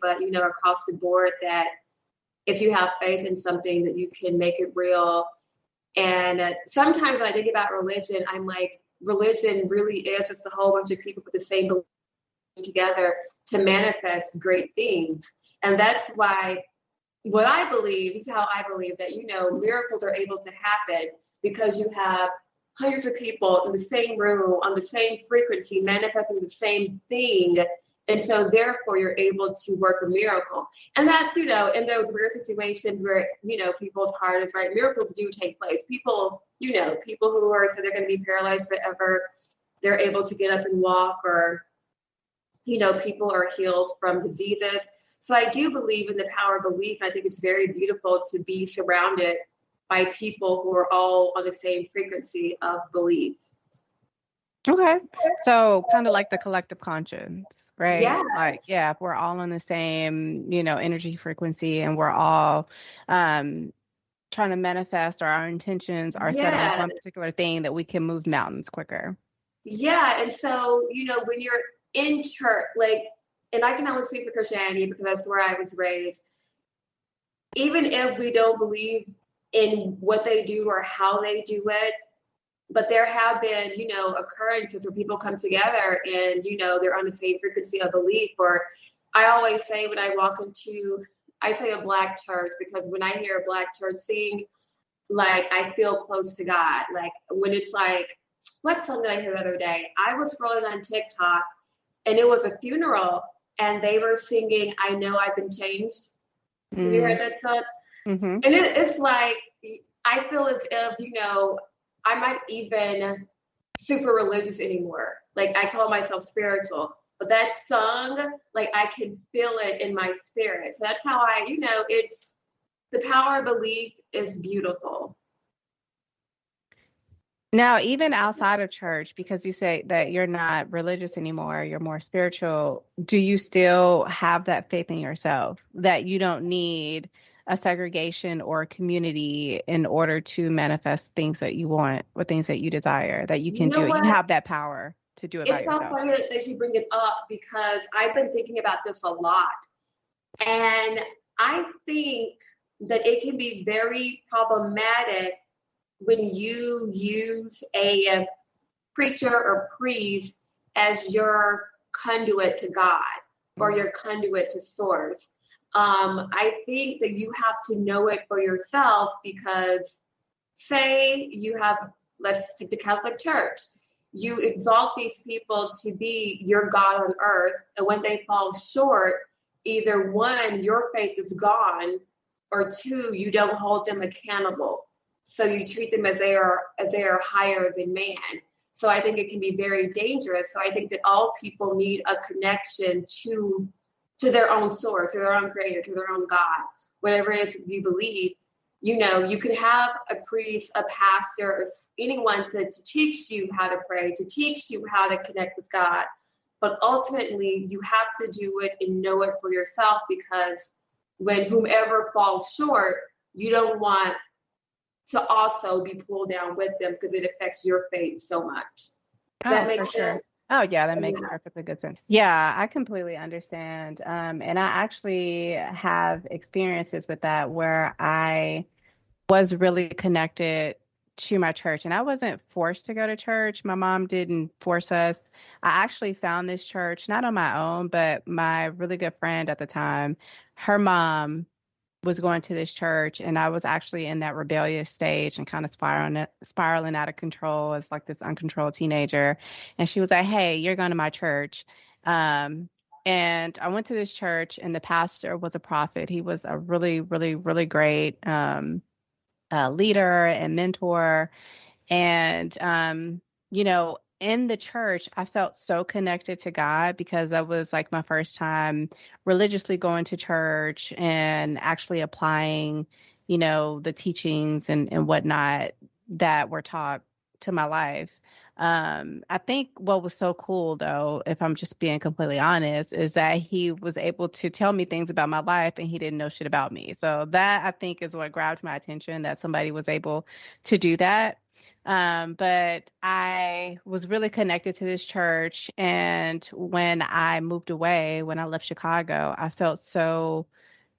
but, across the board, that if you have faith in something, that you can make it real. And sometimes when I think about religion, I'm like, religion really is just a whole bunch of people with the same belief together to manifest great things. And that's why what I believe, this is how I believe that, miracles are able to happen because you have hundreds of people in the same room on the same frequency manifesting the same thing. And so therefore you're able to work a miracle. And that's, in those rare situations where, people's heart is right, miracles do take place. People, people who are, so they're going to be paralyzed forever, they're able to get up and walk, or, people are healed from diseases. So I do believe in the power of belief. I think it's very beautiful to be surrounded by people who are all on the same frequency of belief. Okay. So kind of like the collective conscience, right? Yes. Like, yeah, if we're all on the same, energy frequency, and we're all trying to manifest, or our intentions are set on one particular thing, that we can move mountains quicker. Yeah. And so, when you're in church, and I can only speak for Christianity because that's where I was raised, even if we don't believe in what they do or how they do it, but there have been, occurrences where people come together and, they're on the same frequency of belief. Or I always say when I walk into, I say a Black church, because when I hear a Black church sing, I feel close to God. When it's what song did I hear the other day? I was scrolling on TikTok and it was a funeral and they were singing, I Know I've Been Changed. Mm-hmm. Have you heard that song? Mm-hmm. And it's I feel as if, I'm not even super religious anymore. I call myself spiritual, but that song, I can feel it in my spirit. So that's how it's the power of belief is beautiful. Now, even outside of church, because you say that you're not religious anymore, you're more spiritual, do you still have that faith in yourself that you don't need a segregation or a community in order to manifest things that you want or things that you desire, that you can do it? You have that power to do it by yourself. It's so funny that you bring it up, because I've been thinking about this a lot. And I think that it can be very problematic when you use a preacher or priest as your conduit to God or your conduit to source. I think that you have to know it for yourself, because say you have, let's take the Catholic Church, you exalt these people to be your God on earth, and when they fall short, either one, your faith is gone, or two, you don't hold them accountable. So you treat them as they are higher than man. So I think it can be very dangerous. So I think that all people need a connection to their own source, to their own creator, to their own God, whatever it is you believe. You can have a priest, a pastor, or anyone to teach you how to pray, to teach you how to connect with God. But ultimately, you have to do it and know it for yourself, because when whomever falls short, you don't want to also be pulled down with them, because it affects your faith so much. Does that make sense? Sure. Oh, yeah, that makes perfectly good sense. Yeah, I completely understand. And I actually have experiences with that where I was really connected to my church, and I wasn't forced to go to church. My mom didn't force us. I actually found this church, not on my own, but my really good friend at the time, her mom was going to this church, and I was actually in that rebellious stage and kind of spiraling out of control as this uncontrolled teenager. And she was like, hey, you're going to my church. And I went to this church, and the pastor was a prophet. He was a really, really, really great leader and mentor. And, in the church, I felt so connected to God, because that was my first time religiously going to church and actually applying, the teachings and whatnot that were taught to my life. I think what was so cool, though, if I'm just being completely honest, is that he was able to tell me things about my life and he didn't know shit about me. So that, I think, is what grabbed my attention, that somebody was able to do that. But I was really connected to this church. And when I moved away, when I left Chicago, I felt so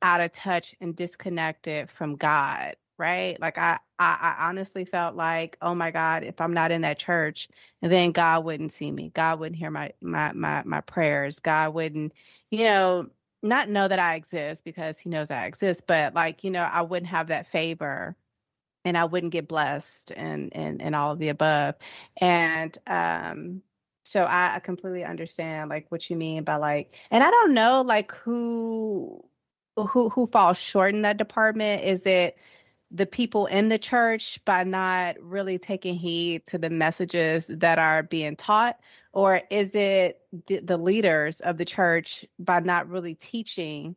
out of touch and disconnected from God, right? Like I honestly felt like, oh my God, if I'm not in that church, then God wouldn't see me. God wouldn't hear my prayers. God wouldn't, you know, not know that I exist because he knows I exist, but like, I wouldn't have that favor and I wouldn't get blessed and all of the above. And so I completely understand like what you mean by like, and I don't know like who falls short in that department. Is it the people in the church by not really taking heed to the messages that are being taught, or is it the leaders of the church by not really teaching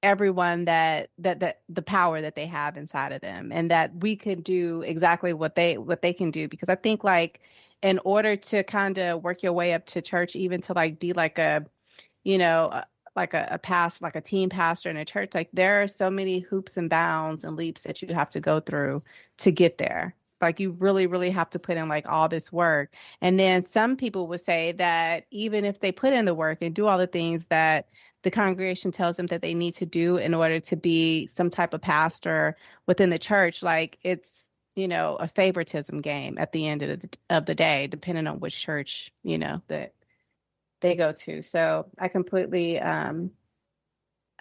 everyone that the power that they have inside of them, and that we could do exactly what they can do? Because I think like in order to kind of work your way up to church, even to like be like a you know like a past like a team pastor in a church, like there are so many hoops and bounds and leaps that you have to go through to get there. Like you really really have to put in like all this work. And then some people would say that even if they put in the work and do all the things that the congregation tells them that they need to do in order to be some type of pastor within the church, like it's a favoritism game at the end of the day, depending on which church that they go to. So I completely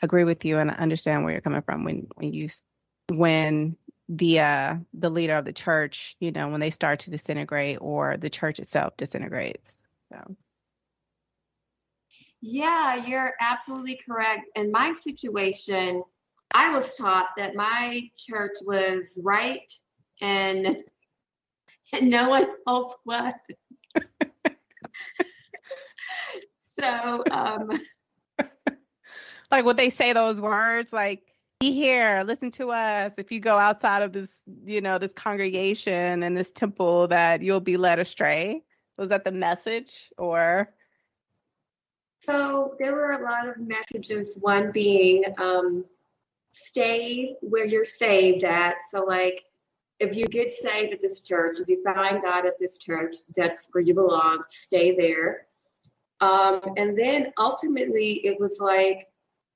agree with you and I understand where you're coming from when the leader of the church, when they start to disintegrate or the church itself disintegrates. So Yeah, you're absolutely correct. In my situation, I was taught that my church was right and, and no one else was. So, like would they say those words like, be here, listen to us. If you go outside of this, this congregation and this temple, that you'll be led astray. Was that the message or? so there were a lot of messages, one being stay where you're saved at. So, like, if you get saved at this church, if you find God at this church, that's where you belong, stay there. And then ultimately, it was like,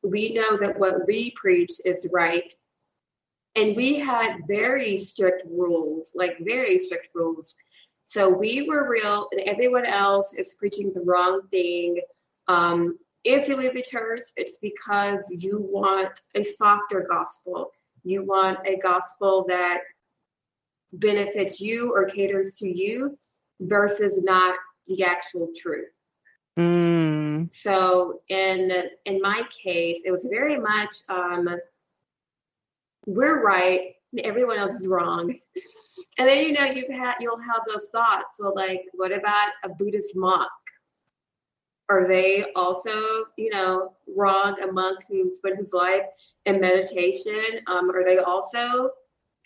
we know that what we preach is right. And we had very strict rules, like very strict rules. So we were real, and everyone else is preaching the wrong thing. If you leave the church, it's because you want a softer gospel. You want a gospel that benefits you or caters to you versus not the actual truth. Mm. So in my case, it was very much we're right and everyone else is wrong. And then you'll have those thoughts. So like, what about a Buddhist monk? Are they also, wrong? A monk who spent his life in meditation? Are they also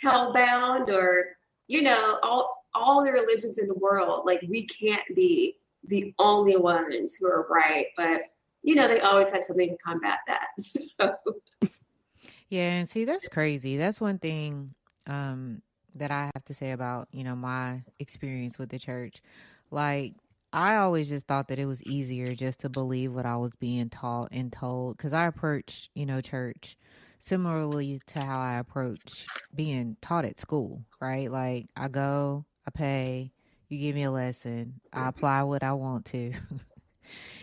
hellbound? Or, all the religions in the world, like we can't be the only ones who are right. But, they always had something to combat that. So. Yeah, and see, that's crazy. That's one thing that I have to say about, my experience with the church. Like, I always just thought that it was easier just to believe what I was being taught and told, because I approach, church similarly to how I approach being taught at school, right? Like, I go, I pay, you give me a lesson, I apply what I want to.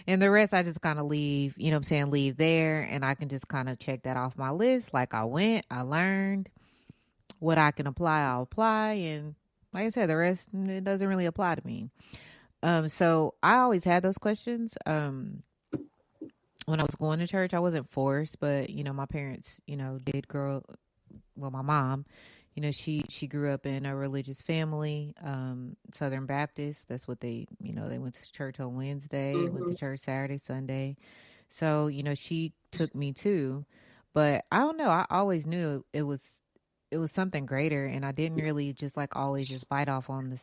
And the rest I just kind of leave, leave there, and I can just kind of check that off my list. Like, I went, I learned what I can apply, I'll apply. And like I said, the rest, it doesn't really apply to me. So I always had those questions. When I was going to church, I wasn't forced, but, my parents, did grow, well, my mom, she grew up in a religious family, Southern Baptist. That's what they went to church on Wednesday, went to church Saturday, Sunday. So, she took me too, but I don't know. I always knew it was something greater, and I didn't really just like always just bite off on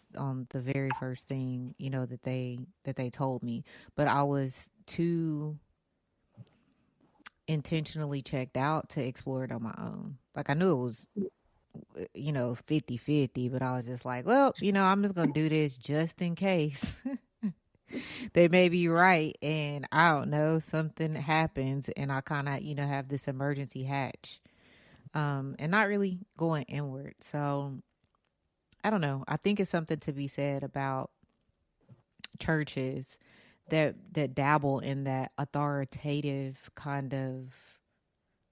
the very first thing, that they told me, but I was too intentionally checked out to explore it on my own. Like, I knew it was 50-50, but I was just like, well, I'm just going to do this just in case. They may be right, and I don't know, something happens, and I kind of, have this emergency hatch, and not really going inward. So I don't know. I think it's something to be said about churches that dabble in that authoritative kind of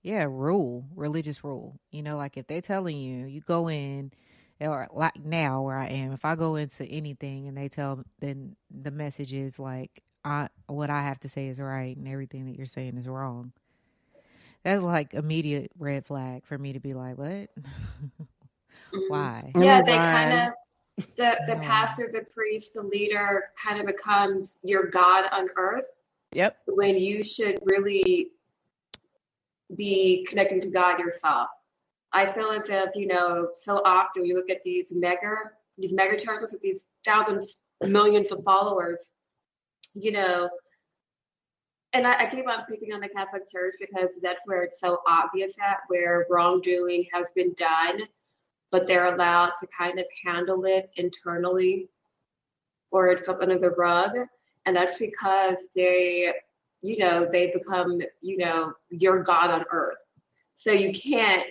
religious rule. Like if they're telling you, you go in, or like now where I am, if I go into anything and then the message is like, what I have to say is right and everything that you're saying is wrong. That's like immediate red flag for me to be like, what? Why? Yeah, Move they on. kind of, the Yeah. pastor, the priest, the leader kind of becomes your God on earth Yep. when you should really be connecting to God yourself. I feel as if, so often you look at these mega churches with these thousands, millions of followers, and I keep on picking on the Catholic Church because that's where it's so obvious at, where wrongdoing has been done, but they're allowed to kind of handle it internally, or it's up under the rug. And that's because they become, your God on earth. So you can't,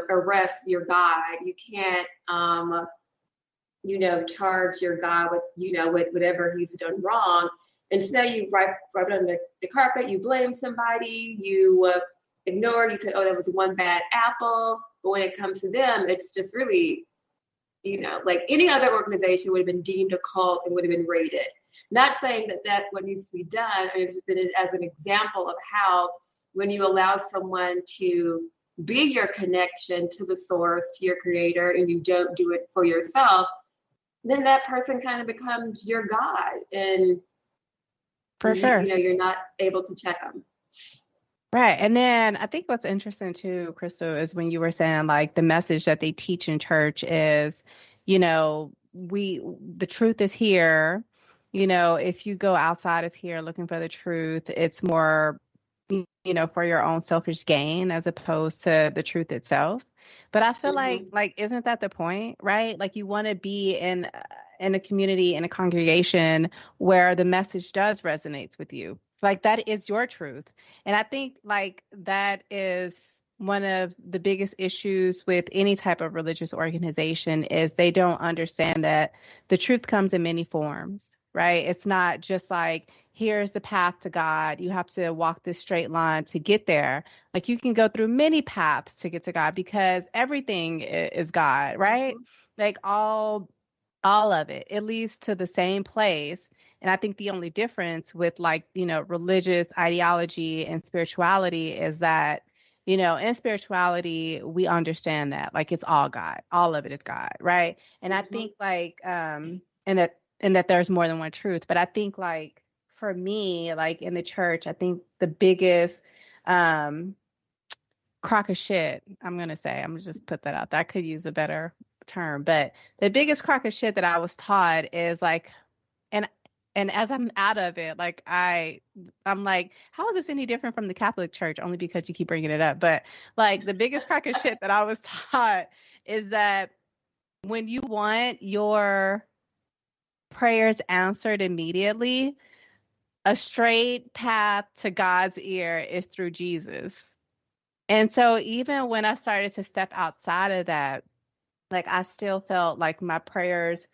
arrest your God. You can't, charge your God with whatever he's done wrong. Instead, you rub it on the carpet, you blame somebody, you ignore, you said, oh, that was one bad apple. But when it comes to them, it's just really, like any other organization would have been deemed a cult and would have been raided. Not saying that what needs to be done. I just did it as an example of how when you allow someone to be your connection to the source, to your creator, and you don't do it for yourself, then that person kind of becomes your God. And For sure. You're not able to check them. Right. And then I think what's interesting too, Crystal, is when you were saying like the message that they teach in church is, the truth is here. If you go outside of here looking for the truth, it's more, for your own selfish gain as opposed to the truth itself. But I feel like, isn't that the point, right? Like you want to be in a community, in a congregation where the message does resonate with you. Like that is your truth. And I think like that is one of the biggest issues with any type of religious organization is they don't understand that the truth comes in many forms, right? It's not just like, here's the path to God. You have to walk this straight line to get there. Like you can go through many paths to get to God because everything is God, right? Like all of it leads to the same place. And I think the only difference with religious ideology and spirituality is that, in spirituality, we understand that like it's all God, all of it is God. Right. And I think and that there's more than one truth. But I think like for me, like in the church, I think the biggest crock of shit, I'm going to just put that out there. I could use a better term, but the biggest crock of shit that I was taught is like, and as I'm out of it, like I'm like, how is this any different from the Catholic Church? Only because you keep bringing it up. But like the biggest crock of shit that I was taught is that when you want your prayers answered immediately, a straight path to God's ear is through Jesus. And so even when I started to step outside of that, like I still felt like my prayers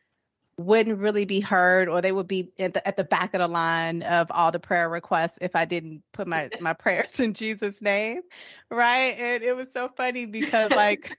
wouldn't really be heard, or they would be at the back of the line of all the prayer requests if I didn't put my prayers in Jesus' name, right? And it was so funny because like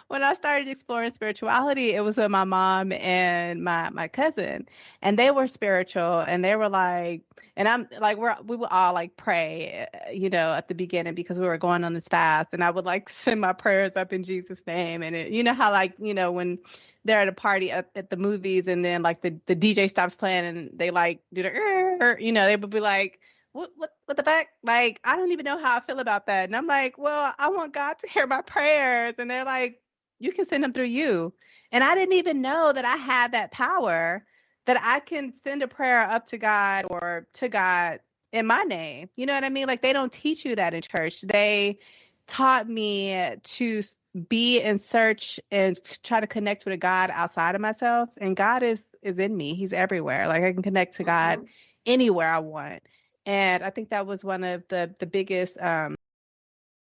when I started exploring spirituality, it was with my mom and my cousin, and they were spiritual, and they were like, and I'm like, we would all like pray, at the beginning because we were going on this fast, and I would like send my prayers up in Jesus' name, and how like when they're at a party at the movies, and then like the DJ stops playing, and they like do the, they would be like, what the fuck? Like, I don't even know how I feel about that. And I'm like, well, I want God to hear my prayers. And they're like, you can send them through you. And I didn't even know that I had that power, that I can send a prayer up to God or to God in my name. You know what I mean? Like, they don't teach you that in church. They taught me to be in search and try to connect with a God outside of myself. And God is in me. He's everywhere. Like I can connect to God anywhere I want. And I think that was one of the biggest